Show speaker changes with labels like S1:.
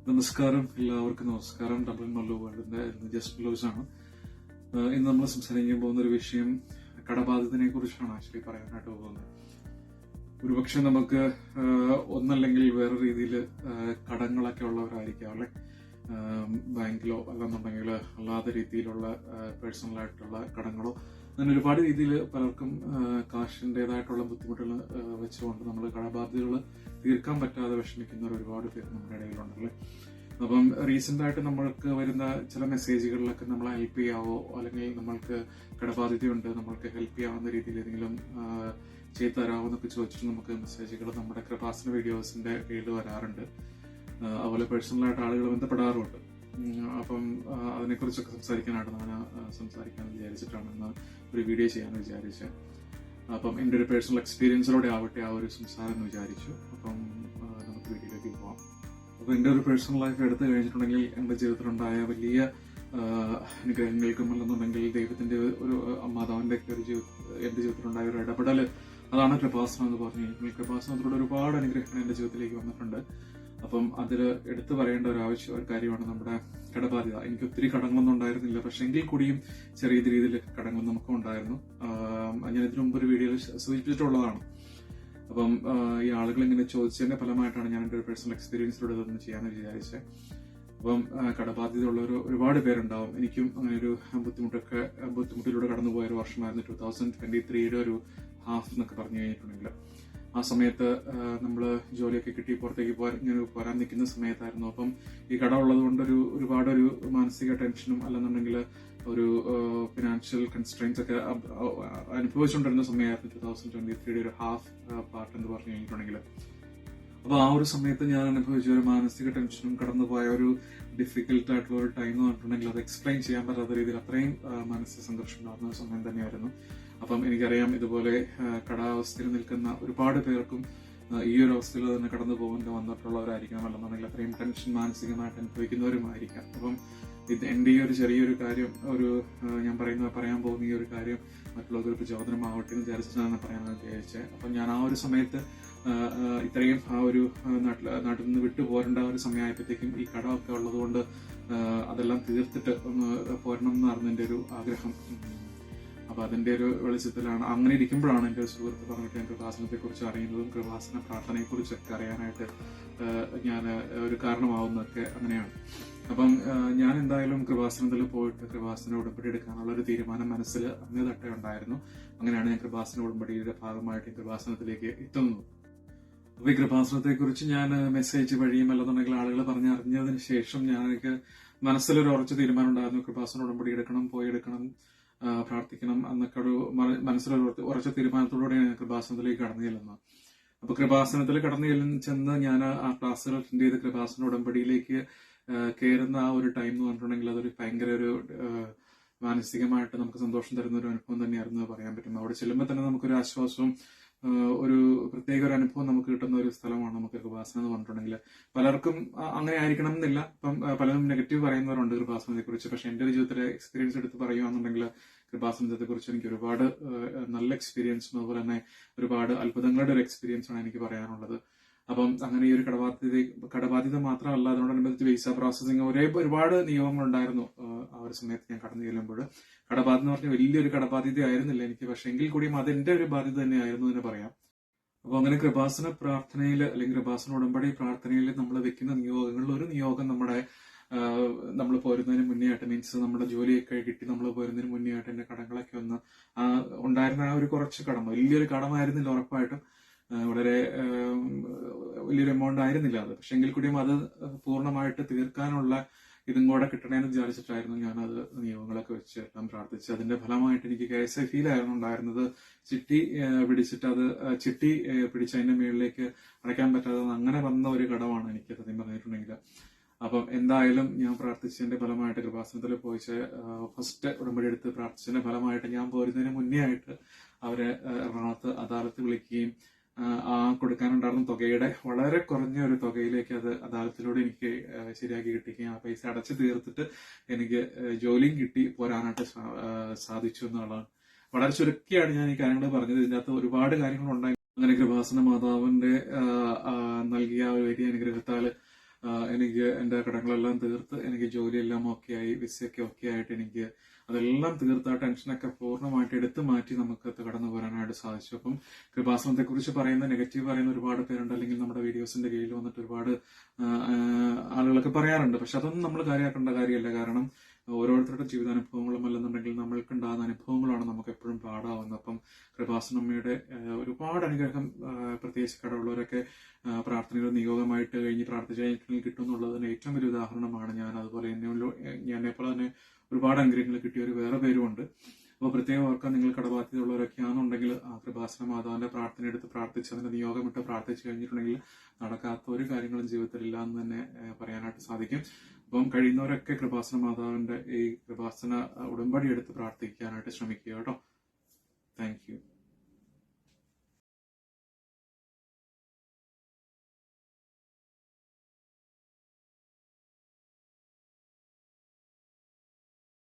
S1: നമസ്കാരം, എല്ലാവർക്കും നമസ്കാരം. ഡബിൾ മല്ലു വേൾഡിന്റെ ജസ്റ്റ് ബ്ലൗസ് ആണ്. ഇന്ന് നമ്മൾ സംസാരിക്കാൻ പോകുന്ന ഒരു വിഷയം കടബാധ്യതയെ കുറിച്ചാണ് ആക്ച്വലി പറയാനായിട്ട് പോകുന്നത്. ഒരുപക്ഷെ നമുക്ക് ഒന്നല്ലെങ്കിൽ വേറെ രീതിയിൽ കടങ്ങളൊക്കെ ഉള്ളവരായിരിക്കാം, അല്ലെ? ബാങ്കിലോ അല്ലെന്നുണ്ടെങ്കിൽ അല്ലാത്ത രീതിയിലുള്ള പേഴ്സണൽ ആയിട്ടുള്ള കടങ്ങളോ, അങ്ങനെ ഒരുപാട് രീതിയിൽ പലർക്കും കാശിൻ്റെതായിട്ടുള്ള ബുദ്ധിമുട്ടുകൾ വെച്ചുകൊണ്ട് നമ്മൾ കടബാധ്യതകൾ തീർക്കാൻ പറ്റാതെ വിഷമിക്കുന്നവർ ഒരുപാട് പേര് നമ്മുടെ ഇടയിലുണ്ടല്ലേ. അപ്പം റീസെന്റ് ആയിട്ട് നമ്മൾക്ക് വരുന്ന ചില മെസ്സേജുകളിലൊക്കെ നമ്മളെ ഹെൽപ്പ് ചെയ്യാവോ, അല്ലെങ്കിൽ നമ്മൾക്ക് കടബാധ്യതയുണ്ട്, നമ്മൾക്ക് ഹെൽപ്പ് ചെയ്യാവുന്ന രീതിയിൽ ഏതെങ്കിലും ചെയ്തു തരാമോ എന്നൊക്കെ ചോദിച്ചിട്ട് നമുക്ക് മെസ്സേജുകൾ നമ്മുടെ കൃപാസന വീഡിയോസിന്റെ കീഴിൽ വരാറുണ്ട്. അതുപോലെ പേഴ്സണലായിട്ട് ആളുകൾ ബന്ധപ്പെടാറുമുണ്ട്. അപ്പം അതിനെക്കുറിച്ചൊക്കെ സംസാരിക്കാനായിട്ട് ഞാൻ സംസാരിക്കാൻ വിചാരിച്ചിട്ടാണ് ഇന്ന് ഒരു വീഡിയോ ചെയ്യാമെന്ന് വിചാരിച്ചത്. അപ്പം എൻ്റെ ഒരു പേഴ്സണൽ എക്സ്പീരിയൻസിലൂടെ ആവട്ടെ ആ ഒരു സംസാരം എന്ന് വിചാരിച്ചു. അപ്പം നമുക്ക് വീഡിയോയിലേക്ക് പോവാം. അപ്പം എൻ്റെ ഒരു പേഴ്സണൽ ലൈഫ് എടുത്തു കഴിഞ്ഞിട്ടുണ്ടെങ്കിൽ എൻ്റെ ജീവിതത്തിലുണ്ടായ വലിയ അനുഗ്രഹങ്ങൾക്കും അല്ലെന്നുണ്ടെങ്കിൽ ദൈവത്തിന്റെ ഒരു മാതാവിന്റെ ഒക്കെ ഒരു എൻ്റെ ജീവിതത്തിലുണ്ടായ ഒരു ഇടപെടൽ, അതാണ് കൃപാസനം എന്ന് പറഞ്ഞു കഴിഞ്ഞാൽ. കൃപാസനത്തിലൂടെ ഒരുപാട് അനുഗ്രഹങ്ങൾ എൻ്റെ ജീവിതത്തിലേക്ക് വന്നിട്ടുണ്ട്. അപ്പം അതിൽ എടുത്തു പറയേണ്ട ഒരു കാര്യമാണ് നമ്മുടെ കടബാധ്യത. എനിക്ക് ഒത്തിരി കടങ്ങളൊന്നും ഉണ്ടായിരുന്നില്ല, പക്ഷെ എങ്കിൽ കൂടിയും ചെറിയ രീതിയിൽ കടങ്ങൾ നമുക്കും ഉണ്ടായിരുന്നു. ഞാൻ ഇതിനു മുമ്പ് ഒരു വീഡിയോയിൽ സൂചിപ്പിച്ചിട്ടുള്ളതാണ്. അപ്പം ഈ ആളുകൾ ഇങ്ങനെ ചോദിച്ചതിന്റെ ഫലമായിട്ടാണ് ഞാൻ എൻ്റെ ഒരു പേഴ്സണൽ എക്സ്പീരിയൻസിലൂടെ ഇതൊന്നും ചെയ്യാമെന്ന് വിചാരിച്ചത്. അപ്പം കടബാധ്യതയുള്ളവർ ഒരുപാട് പേരുണ്ടാവും. എനിക്കും അങ്ങനെ ഒരു ബുദ്ധിമുട്ടിലൂടെ കടന്നുപോയ ഒരു വർഷമായിരുന്നു 2023 ഒരു ഹാഫ് എന്നൊക്കെ പറഞ്ഞു കഴിഞ്ഞിട്ടുണ്ടെങ്കിൽ. ആ സമയത്ത് നമ്മൾ ജോലിയൊക്കെ കിട്ടി പുറത്തേക്ക് പോരാൻ നിൽക്കുന്ന സമയത്തായിരുന്നു. അപ്പം ഈ കട ഉള്ളത് കൊണ്ട് ഒരുപാട് മാനസിക ടെൻഷനും അല്ലെന്നുണ്ടെങ്കിൽ ഒരു ഫിനാൻഷ്യൽ കൺസ്ട്രെയിൻസ് ഒക്കെ അനുഭവിച്ചുകൊണ്ടിരുന്ന സമയമായിരുന്നു 2023 ഒരു ഹാഫ് പാർട്ട് എന്ന് പറഞ്ഞു കഴിഞ്ഞിട്ടുണ്ടെങ്കിൽ. അപ്പൊ ആ ഒരു സമയത്ത് ഞാൻ അനുഭവിച്ച ഒരു മാനസിക ടെൻഷനും കടന്നുപോയ ഒരു ഡിഫിക്കൽട്ട് ആയിട്ടുള്ള ഒരു ടൈം എന്ന് പറഞ്ഞിട്ടുണ്ടെങ്കിൽ അത് എക്സ്പ്ലെയിൻ ചെയ്യാൻ പറ്റാത്ത രീതിയിൽ അത്രയും മാനസിക സംഘർഷം ഉണ്ടാകുന്ന ഒരു സമയം തന്നെയായിരുന്നു. അപ്പം എനിക്കറിയാം, ഇതുപോലെ കടാവസ്ഥയിൽ നിൽക്കുന്ന ഒരുപാട് പേർക്കും ഈ ഒരു അവസ്ഥയിൽ തന്നെ കടന്നു പോകേണ്ടി വന്നിട്ടുള്ളവരായിരിക്കണം, അല്ലെന്നുണ്ടെങ്കിൽ അത്രയും ടെൻഷൻ മാനസികമായിട്ട് അനുഭവിക്കുന്നവരുമായിരിക്കാം. അപ്പം എന്റെ ഈ ഒരു ചെറിയൊരു കാര്യം, ഞാൻ പറയാൻ പോകുന്ന ഈ ഒരു കാര്യം മറ്റുള്ളവർക്ക് ഒരു പ്രചോദനമാവട്ടെ എന്ന് വിചാരിച്ചിട്ടാണ് പറയാനാണ് വിചാരിച്ചത്. അപ്പം ഞാൻ ആ ഒരു സമയത്ത് ഇത്രയും ആ ഒരു നാട്ടിൽ നിന്ന് വിട്ടുപോരേണ്ട ഒരു സമയമായപ്പോഴത്തേക്കും ഈ കടമൊക്കെ ഉള്ളതുകൊണ്ട് അതെല്ലാം തീർത്തിട്ട് ഒന്ന് പോരണം എന്നായിരുന്നു എൻ്റെ ഒരു ആഗ്രഹം. അപ്പൊ അതിന്റെ ഒരു വെളിച്ചത്തിലാണ്, അങ്ങനെ ഇരിക്കുമ്പോഴാണ് എൻ്റെ ഒരു സുഹൃത്ത് പറഞ്ഞിട്ട് ഞാൻ കൃപാസനത്തെ കുറിച്ച് അറിയുന്നതും കൃപാസന പ്രാർത്ഥനയെ കുറിച്ചൊക്കെ അറിയാനായിട്ട് ഞാൻ ഒരു കാരണമാവുന്നതൊക്കെ അങ്ങനെയാണ്. അപ്പം ഞാൻ എന്തായാലും കൃപാസനത്തിൽ പോയിട്ട് കൃപാസന ഉടമ്പടി എടുക്കാനുള്ള ഒരു തീരുമാനം മനസ്സിൽ അന്നേ തട്ടേ ഉണ്ടായിരുന്നു. അങ്ങനെയാണ് ഞാൻ കൃപാസന ഉടമ്പടിയുടെ ഭാഗമായിട്ട് കൃപാസനത്തിലേക്ക് എത്തുന്നത്. അപ്പൊ ഈ കൃപാസനത്തെ കുറിച്ച് ഞാൻ മെസ്സേജ് വഴിയും അല്ലെന്നുണ്ടെങ്കിൽ ആളുകൾ പറഞ്ഞറിഞ്ഞതിന് ശേഷം എനിക്ക് മനസ്സിലൊരു ഉറച്ച തീരുമാനം ഉണ്ടായിരുന്നു. കൃപാസന ഉടമ്പടി പോയി എടുക്കണം, പ്രാർത്ഥിക്കണം എന്നൊക്കെ ഒരു മനസ്സിലൊരു ഉറച്ച തീരുമാനത്തോടുകൂടെ ഞാൻ കൃപാസനത്തിലേക്ക് കടന്നു ചെല്ലുന്നത്. അപ്പൊ കൃപാസനത്തിൽ കടന്നു ചെന്ന് ഞാൻ ആ ക്ലാസ്സുകൾ അറ്റൻഡ് ചെയ്ത് കൃപാസന ഉടമ്പടിയിലേക്ക് കയറുന്ന ആ ഒരു ടൈം എന്ന് പറഞ്ഞിട്ടുണ്ടെങ്കിൽ അതൊരു ഭയങ്കര ഒരു മാനസികമായിട്ട് നമുക്ക് സന്തോഷം തരുന്ന ഒരു അനുഭവം തന്നെയായിരുന്നു പറയാൻ പറ്റും. അവിടെ ചെല്ലുമ്പോൾ തന്നെ നമുക്കൊരു ആശ്വാസവും ഒരു പ്രത്യേക ഒരു അനുഭവം നമുക്ക് കിട്ടുന്ന ഒരു സ്ഥലമാണ് നമുക്ക് കൃപാസനം എന്ന് പറഞ്ഞിട്ടുണ്ടെങ്കിൽ. പലർക്കും അങ്ങനെ ആയിരിക്കണം എന്നില്ല. ഇപ്പം പലരും നെഗറ്റീവ് പറയുന്നവരുണ്ട് കൃപാസനത്തെ കുറിച്ച്. പക്ഷെ എന്റെ ഒരു ജീവിതത്തിലെ എക്സ്പീരിയൻസ് എടുത്ത് പറയുകയാണെന്നുണ്ടെങ്കിൽ കൃപാസനത്തെ കുറിച്ച് എനിക്ക് ഒരുപാട് നല്ല എക്സ്പീരിയൻസും അതുപോലെ തന്നെ ഒരുപാട് അത്ഭുതങ്ങളുടെ ഒരു എക്സ്പീരിയൻസ് ആണ് എനിക്ക് പറയാനുള്ളത്. അപ്പം അങ്ങനെ ഈ ഒരു കടബാധ്യത മാത്രമല്ല, അതിനോടനുബന്ധിച്ച് വിസ പ്രോസസ്സിംഗ് ഒരുപാട് നിയമങ്ങളുണ്ടായിരുന്നു ആ ഒരു സമയത്ത് ഞാൻ കടന്നു ചെല്ലുമ്പോൾ. കടബാധ്യത എന്ന് പറഞ്ഞാൽ വലിയൊരു കടബാധ്യത ആയിരുന്നില്ല എനിക്ക്, പക്ഷെ എങ്കിൽ കൂടിയും അതെന്റെ ഒരു ബാധ്യത തന്നെയായിരുന്നു എന്ന് പറയാം. അപ്പൊ അങ്ങനെ കൃപാസന പ്രാർത്ഥനയിൽ അല്ലെങ്കിൽ കൃപാസന ഉടമ്പടി പ്രാർത്ഥനയിൽ നമ്മൾ വെക്കുന്ന നിയോഗങ്ങളിൽ ഒരു നിയോഗം നമ്മൾ പോരുന്നതിന് മുന്നേ ആയിട്ട്, മീൻസ് നമ്മുടെ ജോലിയൊക്കെ കിട്ടി നമ്മൾ പോരുന്നതിന് മുന്നേ ആയിട്ട് എന്റെ കടങ്ങളൊക്കെ ഒന്ന് ഉണ്ടായിരുന്ന ആ ഒരു കുറച്ച് കടം, വലിയൊരു കടമായിരുന്നില്ല ഉറപ്പായിട്ടും, വളരെ വലിയൊരു എമൗണ്ട് ആയിരുന്നില്ല അത്. പക്ഷെ എങ്കിൽ കൂടിയും അത് പൂർണ്ണമായിട്ട് തീർക്കാനുള്ള ഇതും കൂടെ കിട്ടണേന്ന് വിചാരിച്ചിട്ടായിരുന്നു ഞാനത് നിയമങ്ങളൊക്കെ വെച്ച് എല്ലാം പ്രാർത്ഥിച്ച്. അതിന്റെ ഫലമായിട്ട് എനിക്ക് KSIF ആയിരുന്നു ഉണ്ടായിരുന്നത്. ചിട്ടി പിടിച്ച് അതിന്റെ മുകളിലേക്ക് അടയ്ക്കാൻ പറ്റാതെ അങ്ങനെ വന്ന ഒരു കടമാണ് എനിക്ക് സത്യം പറഞ്ഞിട്ടുണ്ടെങ്കിൽ. അപ്പം എന്തായാലും ഞാൻ പ്രാർത്ഥിച്ചതിന്റെ ഫലമായിട്ട് കൃപാസനത്തിൽ പോയിച്ച് ഫസ്റ്റ് ഉടമ്പടി എടുത്ത് പ്രാർത്ഥിച്ചതിന്റെ ഫലമായിട്ട് ഞാൻ പോരുന്നതിന് മുന്നേ ആയിട്ട് അവരെ എറണാകുളത്ത് അദാലത്ത് വിളിക്കുകയും കൊടുക്കാനുണ്ടായിരുന്ന തുകയുടെ വളരെ കുറഞ്ഞ ഒരു തുകയിലേക്ക് അത് അദാലത്തിലൂടെ എനിക്ക് ശരിയാക്കി കിട്ടിക്കുകയും ആ പൈസ അടച്ചു തീർത്തിട്ട് എനിക്ക് ജോലിയും കിട്ടി പോരാനായിട്ട് സാധിച്ചു എന്നുള്ളതാണ്. വളരെ ചുരുക്കിയാണ് ഞാൻ ഈ കാര്യങ്ങൾ പറഞ്ഞത്. ഇതിന്റെ അകത്ത് ഒരുപാട് കാര്യങ്ങളുണ്ടായി. അങ്ങനെ കൃപാസന മാതാവിന്റെ നൽകിയ ഒരു വലിയ അനുഗ്രഹത്താൽ എനിക്ക് എൻ്റെ കടങ്ങളെല്ലാം തീർത്ത് എനിക്ക് ജോലിയെല്ലാം ഓക്കെ ആയി, വിസയൊക്കെ ഓക്കെ ആയിട്ട് എനിക്ക് അതെല്ലാം തീർത്ത് ആ ടെൻഷനൊക്കെ പൂർണ്ണമായിട്ട് എടുത്തു മാറ്റി നമുക്ക് കടന്നു പോരാനായിട്ട് സാധിച്ചു. അപ്പം കൃപാസനത്തെ കുറിച്ച് പറയുന്ന നെഗറ്റീവ് പറയുന്ന ഒരുപാട് പേരുണ്ട്, അല്ലെങ്കിൽ നമ്മുടെ വീഡിയോസിന്റെ കീഴിൽ വന്നിട്ട് ഒരുപാട് ആളുകളൊക്കെ പറയാറുണ്ട്. പക്ഷെ അതൊന്നും നമ്മൾ കാര്യമാക്കേണ്ട കാര്യമല്ല. കാരണം ഓരോരുത്തരുടെ ജീവിതാനുഭവങ്ങളും അല്ലെന്നുണ്ടെങ്കിൽ നമ്മൾക്കുണ്ടാകുന്ന അനുഭവങ്ങളാണ് നമുക്ക് എപ്പോഴും പാടാവുന്നത്. അപ്പം കൃപാസനമ്മയുടെ ഒരുപാട് അനുഗ്രഹം പ്രത്യേകിച്ച് കടവുള്ളവരൊക്കെ പ്രാർത്ഥനകൾ നിയോഗമായിട്ട് കഴിഞ്ഞ് പ്രാർത്ഥിച്ചു കഴിഞ്ഞിട്ടുണ്ടെങ്കിൽ കിട്ടും എന്നുള്ളതിന് ഏറ്റവും വലിയ ഉദാഹരണമാണ് ഞാൻ. അതുപോലെ എന്നെപ്പോലെ തന്നെ ഒരുപാട് അനുഗ്രഹങ്ങൾ കിട്ടിയ ഒരു വേറെ പേരുമുണ്ട്. അപ്പോൾ പ്രത്യേകം ഓർക്കാൻ, നിങ്ങൾ കടബാധ്യതയുള്ളവരൊക്കെ ആണെന്നുണ്ടെങ്കിൽ ആ കൃപാസന മാതാവിന്റെ പ്രാർത്ഥന എടുത്ത് പ്രാർത്ഥിച്ച് അതിന്റെ നിയോഗമിട്ട് പ്രാർത്ഥിച്ചു കഴിഞ്ഞിട്ടുണ്ടെങ്കിൽ നടക്കാത്ത ഒരു കാര്യങ്ങളും ജീവിതത്തിലില്ല എന്ന് തന്നെ പറയാനായിട്ട് സാധിക്കും. അപ്പം കഴിയുന്നവരൊക്കെ കൃപാസന മാതാവിന്റെ ഈ കൃപാസന ഉടമ്പടി എടുത്ത് പ്രാർത്ഥിക്കാനായിട്ട് ശ്രമിക്കുക കേട്ടോ. Thank you.